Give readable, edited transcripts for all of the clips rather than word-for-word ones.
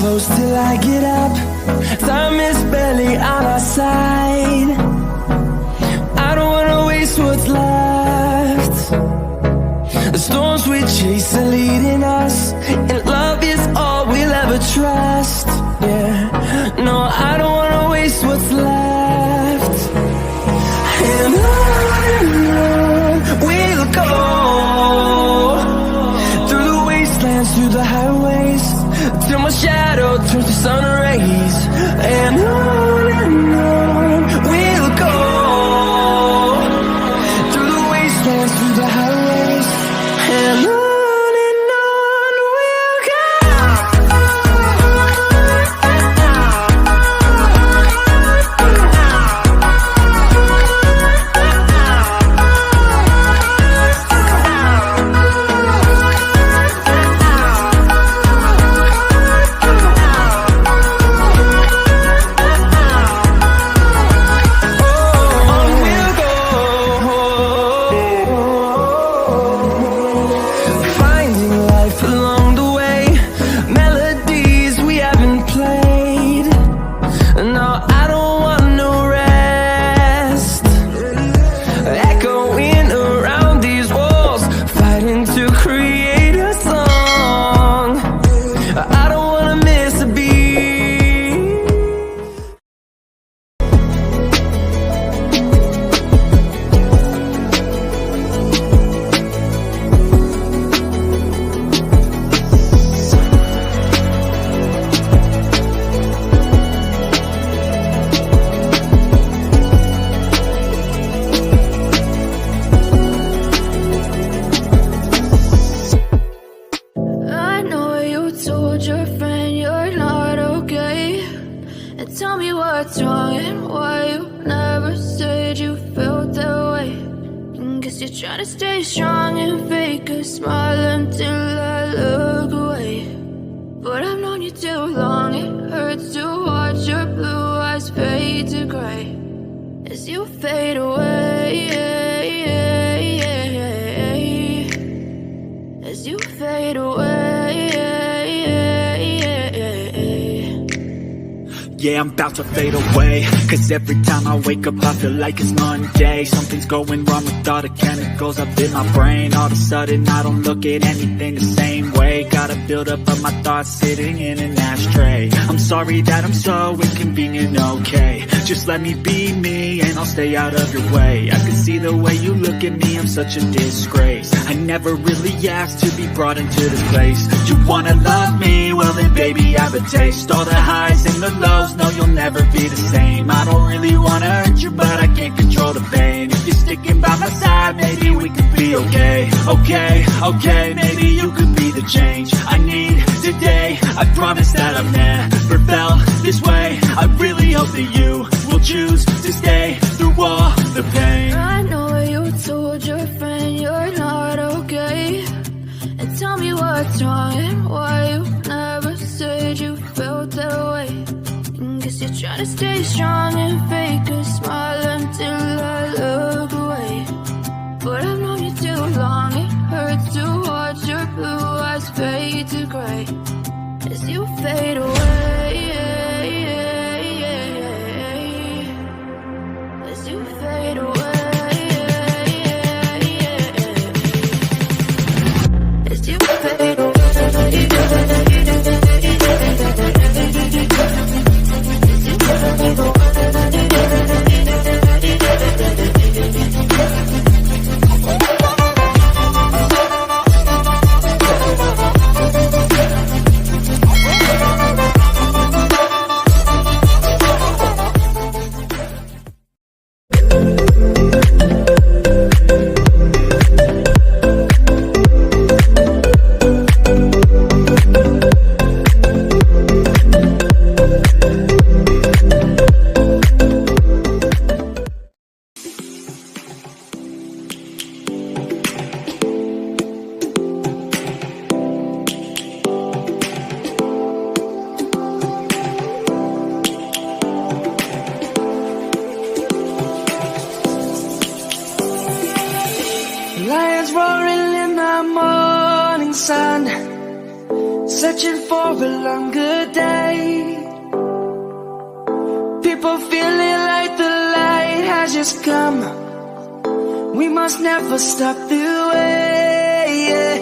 close till I get up. Time is barely on our side. I don't wanna waste what's left. The storms we chase are leading us, and love is all we'll ever trust. Yeah, no, I don't wanna waste what's left. And on we'll go, through the wastelands, through the highways, till my shadow turns to sun rays. And on we'll go, through the wastelands, through the highways, and on we'll go. Along the way, melodies we haven't played. No, I don't want no rest. Echoing around these walls, fighting to create a song. I don't wanna miss a beat. Your friend you're not okay, and tell me what's wrong and why you never said you felt that way. And guess you're trying to stay strong and fake a smile until I look away. But I've known you too long, it hurts to watch your blue eyes fade to gray as you fade away, as you fade away. Yeah, I'm about to fade away, cause every time I wake up I feel like it's Monday. Something's going wrong with all the chemicals up in my brain. All of a sudden I don't look at anything the same way. Gotta build up of my thoughts sitting in an ashtray. I'm sorry that I'm so inconvenient, okay. Just let me be me and I'll stay out of your way. I can see the way you look at me, I'm such a disgrace. I never really asked to be brought into this place. You wanna love me? Well then baby I have a taste. All the highs and the lows, no you'll never be the same. I don't really wanna hurt you, but I can't control the pain. If you're sticking by my side, maybe we could be okay. Okay, maybe you could be the change I need today. I promise that I've never felt this way. I really hope that you will choose to stay through all the pain. I know you told your friend you're not okay, and tell me what's wrong and why you never said you felt that way. Guess you're trying to stay strong and fake a smile until I look away. But I've known you too long, it hurts to watch your blue eyes fade to gray as you fade away, as you fade away, as you fade away. Lions roaring in the morning sun, searching for a longer day. has come. We must never stop the way.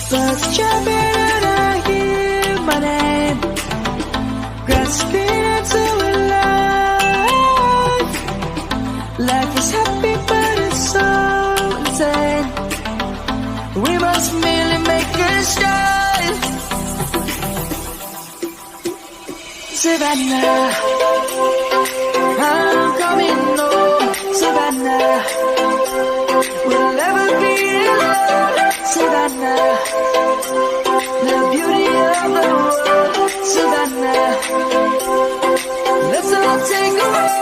Birds jumping and I hear my name, grasping into a life. Life is happy but it's so insane. We must merely make a start. Savannah, I'm coming home. Savannah, we'll never be alone. Savannah, the beauty of the world. Savannah, let's all take a walk.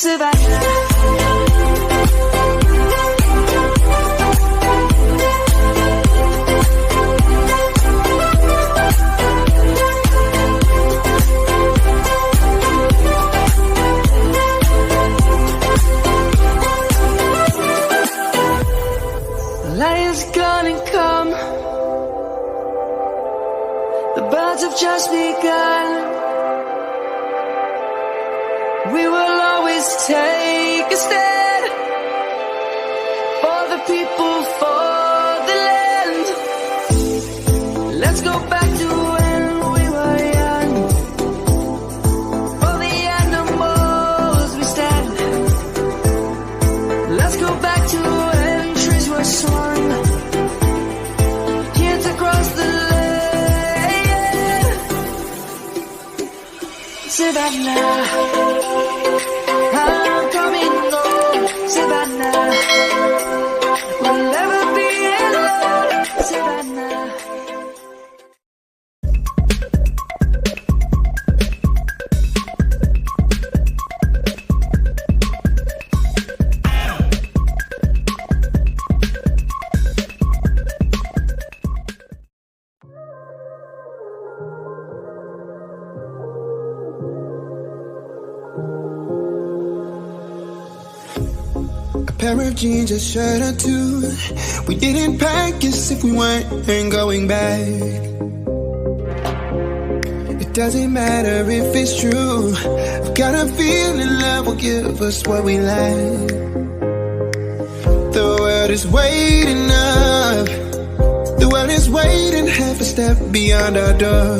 Savannah. Lion's gonna come. The birds have just begun. We will always take a stand for the people, for the land. Let's go back to when we were young. For the animals we stand. Let's go back to when trees were swung. Kids across the land. Savannah, I'm coming home. Savannah, we'll never be alone. Savannah. Pair of jeans, a shirt or two. We didn't pack as if we weren't going back. It doesn't matter if it's true. I've got a feeling love will give us what we lack. The world is waiting up. The world is waiting half a step beyond our door.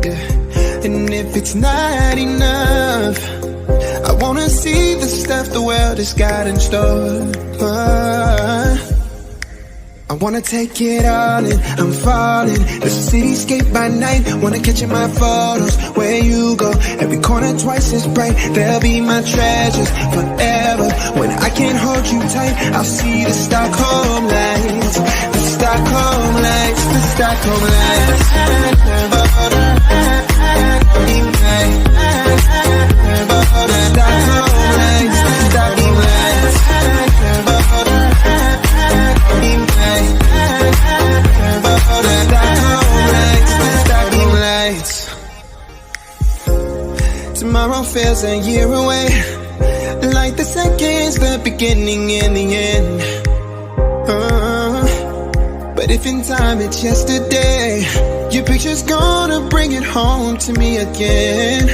Yeah. And if it's not enough, I wanna see the stuff the world has got in store. I wanna take it all in, I'm falling. The cityscape by night, wanna catch in my photos. Where you go, every corner twice as bright. They'll be my treasures forever. When I can't hold you tight, I'll see the Stockholm lights. The Stockholm lights, the Stockholm lights. Tomorrow feels a year away, like the seconds, the beginning and the end. But if in time it's yesterday, your picture's gonna bring it home to me again.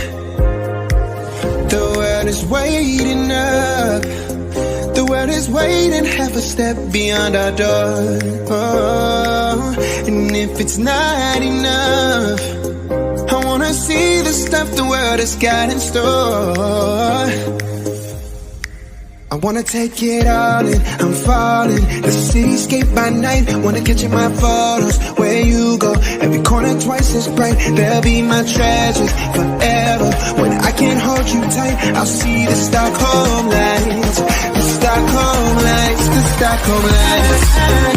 The world is waiting up. The world is waiting half a step beyond our door. And if it's not enough, I wanna see the stuff the world has got in store. I wanna take it all in, I'm falling. The cityscape by night, wanna catch in my photos. Where you go, every corner twice as bright. They'll be my treasures forever. When I can't hold you tight, I'll see the Stockholm lights. The Stockholm lights, the Stockholm lights.